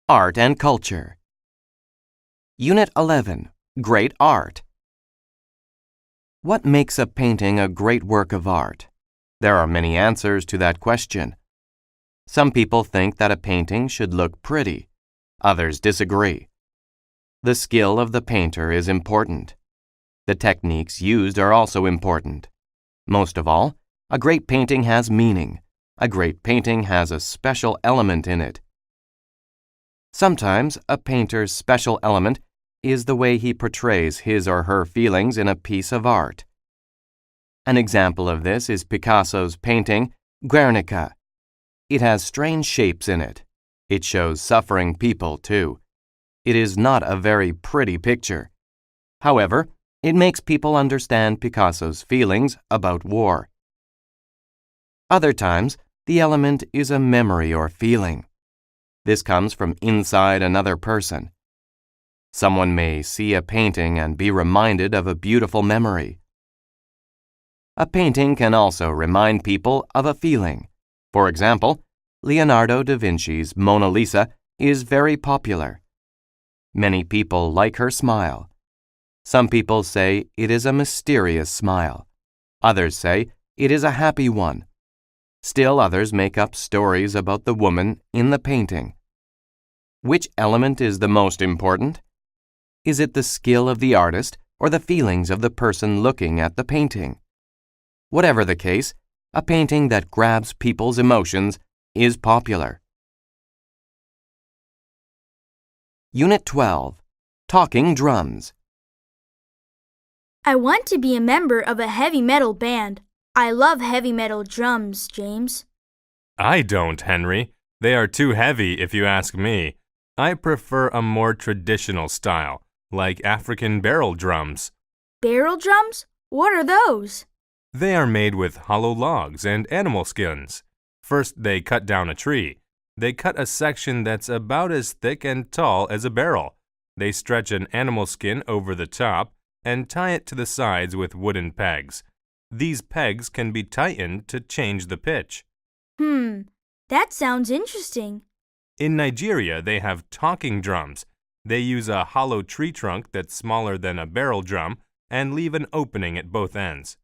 Art and Culture. Unit 11. Great Art. What makes a painting a great work of art? There are many answers to that question. Some people think that a painting should look pretty. Others disagree. The skill of the painter is important. The techniques used are also important. Most of all, a great painting has meaning. A great painting has a special element in it. Sometimes a painter's special element is the way he portrays his or her feelings in a piece of art. An example of this is Picasso's painting, Guernica. It has strange shapes in it. It shows suffering people, too. It is not a very pretty picture. However, it makes people understand Picasso's feelings about war. Other times, the element is a memory or feeling. This comes from inside another person. Someone may see a painting and be reminded of a beautiful memory. A painting can also remind people of a feeling. For example, Leonardo da Vinci's Mona Lisa is very popular. Many people like her smile. Some people say it is a mysterious smile. Others say it is a happy one. Still others make up stories about the woman in the painting. Which element is the most important? Is it the skill of the artist or the feelings of the person looking at the painting? Whatever the case, a painting that grabs people's emotions is popular. Unit 12. Talking Drums. I want to be a member of a heavy metal band. I love heavy metal drums, James. I don't, Henry. They are too heavy if you ask me. I prefer a more traditional style, like African barrel drums. Barrel drums? What are those? They are made with hollow logs and animal skins. First, they cut down a tree. They cut a section that's about as thick and tall as a barrel. They stretch an animal skin over the top and tie it to the sides with wooden pegs. These pegs can be tightened to change the pitch. That sounds interesting. In Nigeria, they have talking drums. They use a hollow tree trunk that's smaller than a barrel drum and leave an opening at both ends.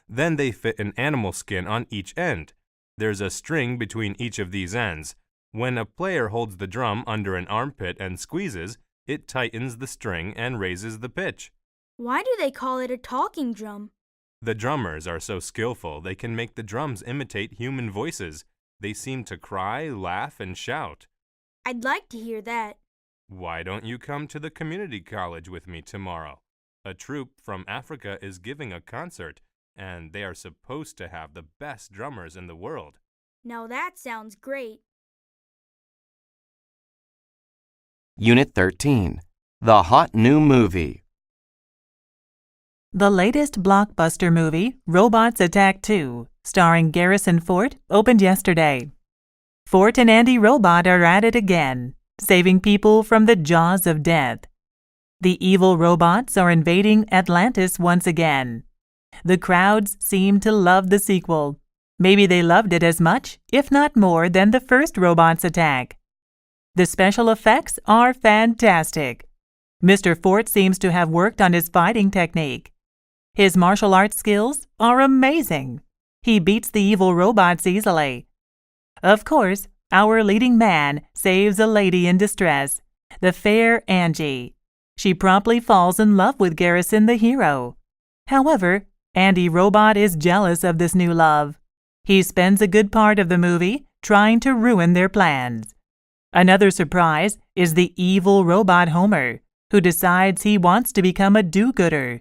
Then they fit an animal skin on each end. There's a string between each of these ends. When a player holds the drum under an armpit and squeezes, it tightens the string and raises the pitch. Why do they call it a talking drum? The drummers are so skillful they can make the drums imitate human voices. They seem to cry, laugh, and shout. I'd like to hear that. Why don't you come to the community college with me tomorrow? A troupe from Africa is giving a concert, and they are supposed to have the best drummers in the world. Now that sounds great. Unit 13. The Hot New Movie. The latest blockbuster movie, Robots Attack 2, starring Garrison Fort, opened yesterday. Fort and Andy Robot are at it again, saving people from the jaws of death. The evil robots are invading Atlantis once again. The crowds seem to love the sequel. Maybe they loved it as much, if not more, than the first Robots Attack. The special effects are fantastic. Mr. Fort seems to have worked on his fighting technique. His martial arts skills are amazing. He beats the evil robots easily. Of course, our leading man saves a lady in distress, the fair Angie. She promptly falls in love with Garrison the hero. However, Andy Robot is jealous of this new love. He spends a good part of the movie trying to ruin their plans. Another surprise is the evil robot Homer, who decides he wants to become a do-gooder.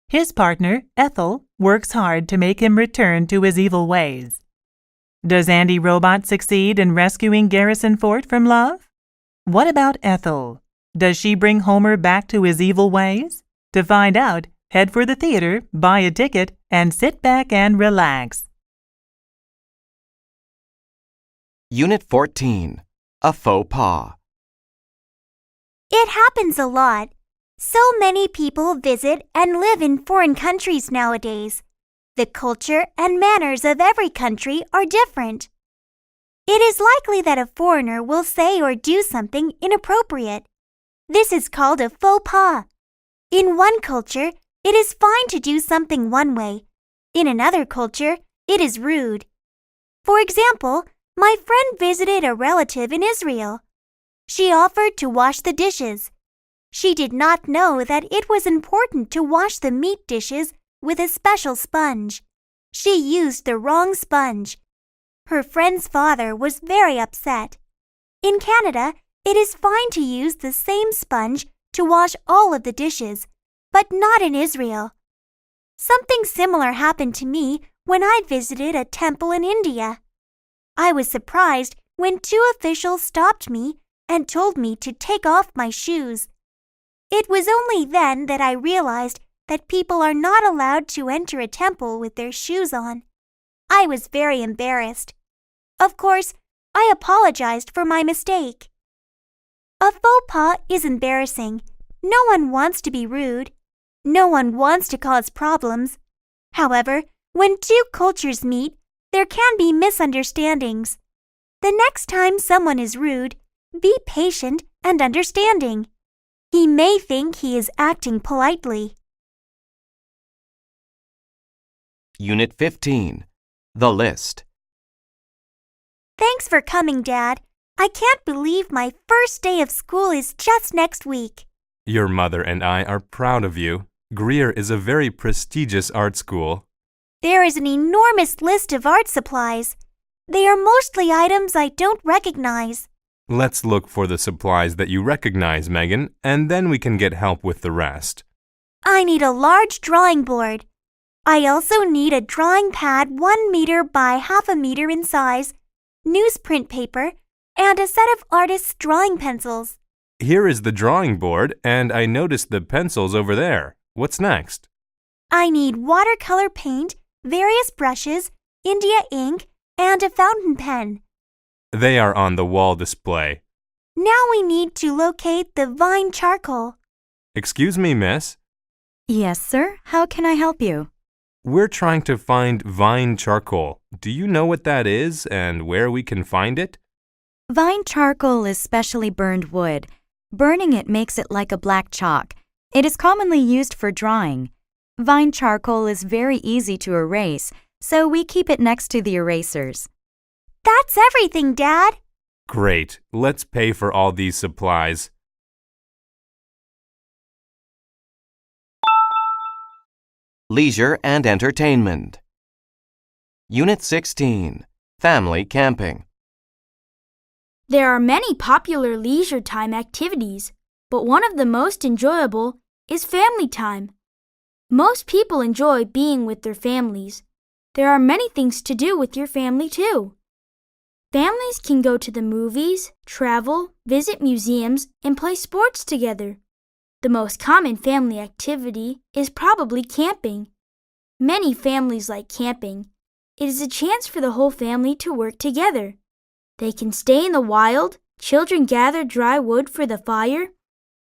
His partner, Ethel, works hard to make him return to his evil ways. Does Andy Robot succeed in rescuing Garrison Fort from love? What about Ethel? Does she bring Homer back to his evil ways? To find out, head for the theater, buy a ticket, and sit back and relax. Unit 14. A Faux Pas. It happens a lot. So many people visit and live in foreign countries nowadays. The culture and manners of every country are different. it is likely that a foreigner will say or do something inappropriate. This is called a faux pas. In one culture, it is fine to do something one way. In another culture, it is rude. For example, my friend visited a relative in Israel. She offered to wash the dishes. She did not know that it was important to wash the meat dishes with a special sponge. She used the wrong sponge. Her friend's father was very upset. In Canada, it is fine to use the same sponge to wash all of the dishes, but not in Israel. Something similar happened to me when I visited a temple in India. I was surprised when two officials stopped me and told me to take off my shoes. It was only then that I realized that people are not allowed to enter a temple with their shoes on. I was very embarrassed. Of course, I apologized for my mistake. A faux pas is embarrassing. No one wants to be rude. No one wants to cause problems. However, when two cultures meet, there can be misunderstandings. The next time someone is rude, be patient and understanding. He may think he is acting politely. Unit 15. The List. Thanks for coming, Dad. I can't believe my first day of school is just next week. Your mother and I are proud of you. Greer is a very prestigious art school. There is an enormous list of art supplies. They are mostly items I don't recognize. Let's look for the supplies that you recognize, Megan, and then we can get help with the rest. I need a large drawing board. I also need a drawing pad 1 meter by half a meter in size, newsprint paper, and a set of artist's drawing pencils. Here is the drawing board, and I noticed the pencils over there. What's next? I need watercolor paint, various brushes, India ink, and a fountain pen. They are on the wall display. Now we need to locate the vine charcoal. Excuse me, miss. Yes, sir. How can I help you? We're trying to find vine charcoal. Do you know what that is and where we can find it? Vine charcoal is specially burned wood. Burning it makes it like a black chalk. It is commonly used for drawing. Vine charcoal is very easy to erase, so we keep it next to the erasers. That's everything, Dad. Great. Let's pay for all these supplies. Leisure and Entertainment. Unit 16. Family Camping. There are many popular leisure time activities, but one of the most enjoyable is family time. Most people enjoy being with their families. There are many things to do with your family, too. Families can go to the movies, travel, visit museums, and play sports together. The most common family activity is probably camping. Many families like camping. It is a chance for the whole family to work together. They can stay in the wild, children gather dry wood for the fire,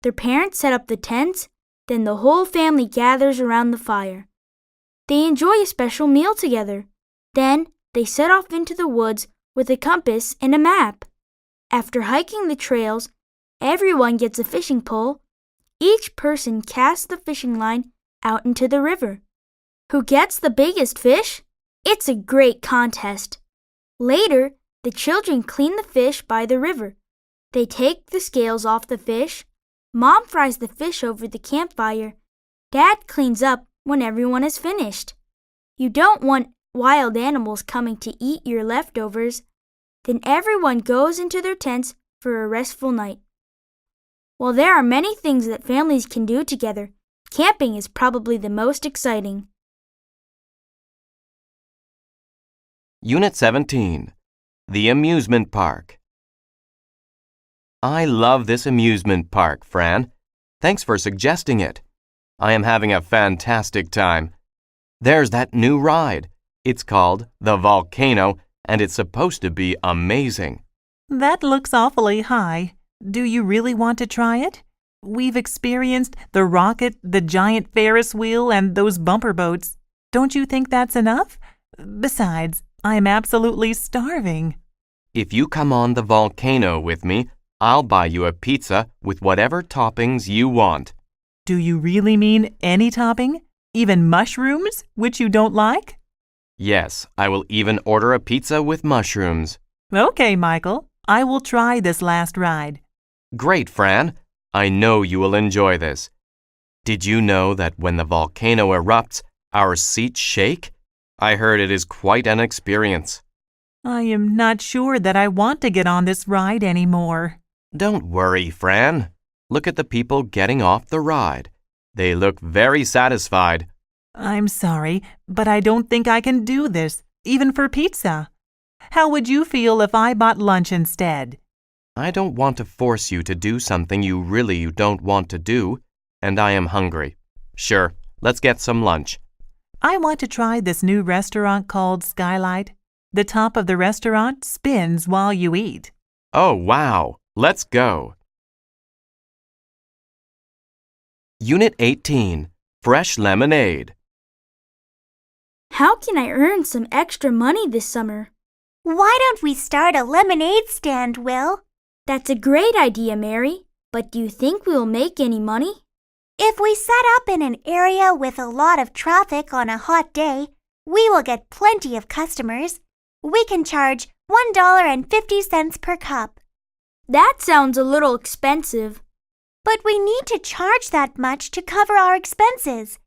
their parents set up the tents, then the whole family gathers around the fire. They enjoy a special meal together. Then they set off into the woods with a compass and a map. After hiking the trails, everyone gets a fishing pole. Each person casts the fishing line out into the river. Who gets the biggest fish? It's a great contest. Later, the children clean the fish by the river. They take the scales off the fish. Mom fries the fish over the campfire. Dad cleans up when everyone is finished. You don't want wild animals coming to eat your leftovers. Then everyone goes into their tents for a restful night. While there are many things that families can do together, camping is probably the most exciting. Unit 17. The Amusement Park. I love this amusement park, Fran. Thanks for suggesting it. I am having a fantastic time. There's that new ride. It's called the Volcano, and it's supposed to be amazing. That looks awfully high. Do you really want to try it? We've experienced the rocket, the giant Ferris wheel, and those bumper boats. Don't you think that's enough? Besides, I'm absolutely starving. If you come on the volcano with me, I'll buy you a pizza with whatever toppings you want. Do you really mean any topping? Even mushrooms, which you don't like? Yes, I will even order a pizza with mushrooms. Okay, Michael. I will try this last ride. Great, Fran. I know you will enjoy this. Did you know that when the volcano erupts, our seats shake? I heard it is quite an experience. I am not sure that I want to get on this ride anymore. Don't worry, Fran. Look at the people getting off the ride. They look very satisfied. I'm sorry, but I don't think I can do this, even for pizza. How would you feel if I bought lunch instead? I don't want to force you to do something you really don't want to do, and I am hungry. Sure, let's get some lunch. I want to try this new restaurant called Skylight. The top of the restaurant spins while you eat. Oh, wow. Let's go. Unit 18, Fresh Lemonade. How can I earn some extra money this summer? Why don't we start a lemonade stand, Will? That's a great idea, Mary. But do you think we'll make any money? If we set up in an area with a lot of traffic on a hot day, we will get plenty of customers. We can charge $1.50 per cup. That sounds a little expensive. But we need to charge that much to cover our expenses.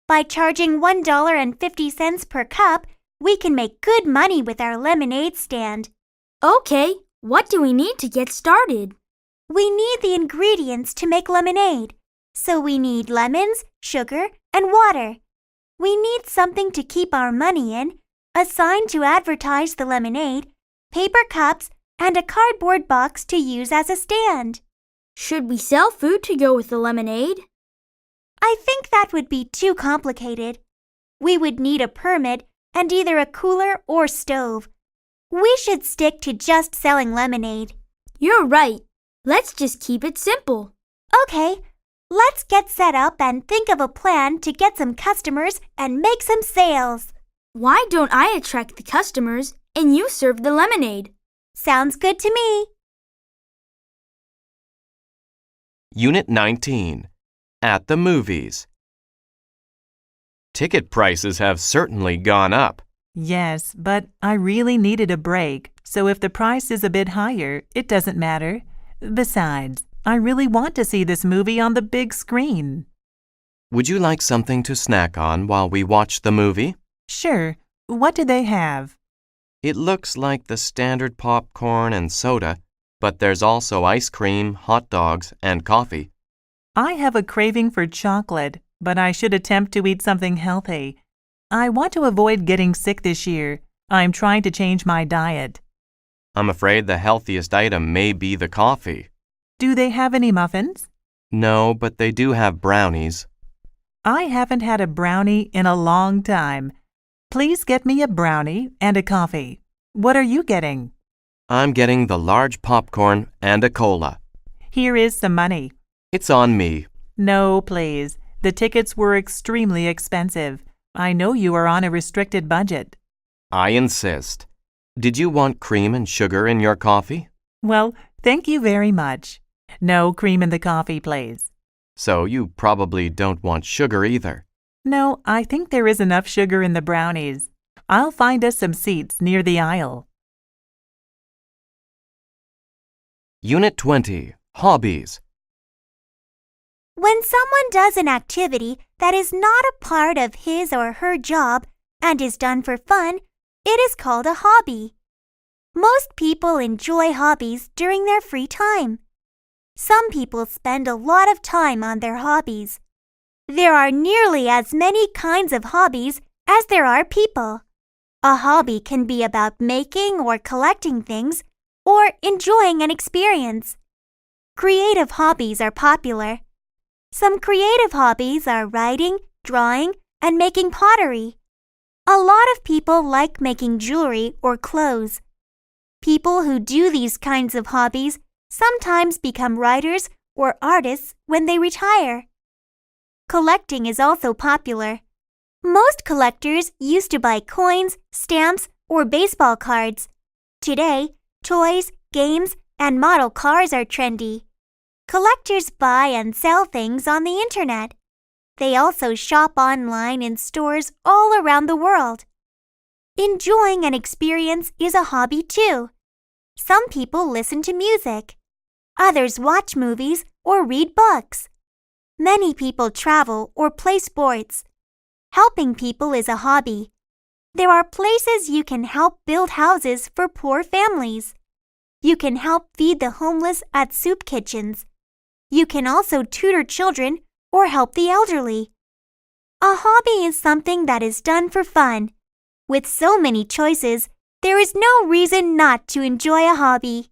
By charging $1.50 per cup, we can make good money with our lemonade stand. Okay, what do we need to get started? We need the ingredients to make lemonade. So we need lemons, sugar, and water. We need something to keep our money in, a sign to advertise the lemonade, paper cups, and a cardboard box to use as a stand. Should we sell food to go with the lemonade? I think that would be too complicated. We would need a permit and either a cooler or stove. We should stick to just selling lemonade. You're right. Let's just keep it simple. Okay, let's get set up and think of a plan to get some customers and make some sales. Why don't I attract the customers and you serve the lemonade? Sounds good to me. Unit 19, At the Movies. Ticket prices have certainly gone up. Yes, but I really needed a break, so if the price is a bit higher, it doesn't matter. Besides, I really want to see this movie on the big screen. Would you like something to snack on while we watch the movie? Sure. What do they have? It looks like the standard popcorn and soda, but there's also ice cream, hot dogs, and coffee. I have a craving for chocolate, but I should attempt to eat something healthy. I want to avoid getting sick this year. I'm trying to change my diet. I'm afraid the healthiest item may be the coffee. Do they have any muffins? No, but they do have brownies. I haven't had a brownie in a long time. Please get me a brownie and a coffee. What are you getting? I'm getting the large popcorn and a cola. Here is some money. It's on me. No, please. The tickets were extremely expensive. I know you are on a restricted budget. I insist. Did you want cream and sugar in your coffee? Well, thank you very much. No cream in the coffee, please. So you probably don't want sugar either. No, I think there is enough sugar in the brownies. I'll find us some seats near the aisle. Unit 20, Hobbies. When someone does an activity that is not a part of his or her job and is done for fun, it is called a hobby. Most people enjoy hobbies during their free time. Some people spend a lot of time on their hobbies. There are nearly as many kinds of hobbies as there are people. A hobby can be about making or collecting things or enjoying an experience. Creative hobbies are popular. Some creative hobbies are writing, drawing, and making pottery. A lot of people like making jewelry or clothes. People who do these kinds of hobbies sometimes become writers or artists when they retire. Collecting is also popular. Most collectors used to buy coins, stamps, or baseball cards. Today, Toys, games, and model cars are trendy. Collectors buy and sell things on the internet. They also shop online in stores all around the world. Enjoying an experience is a hobby too. Some people listen to music. Others watch movies or read books. Many people travel or play sports. Helping people is a hobby. There are places you can help build houses for poor families. You can help feed the homeless at soup kitchens. You can also tutor children or help the elderly. A hobby is something that is done for fun. With so many choices, there is no reason not to enjoy a hobby.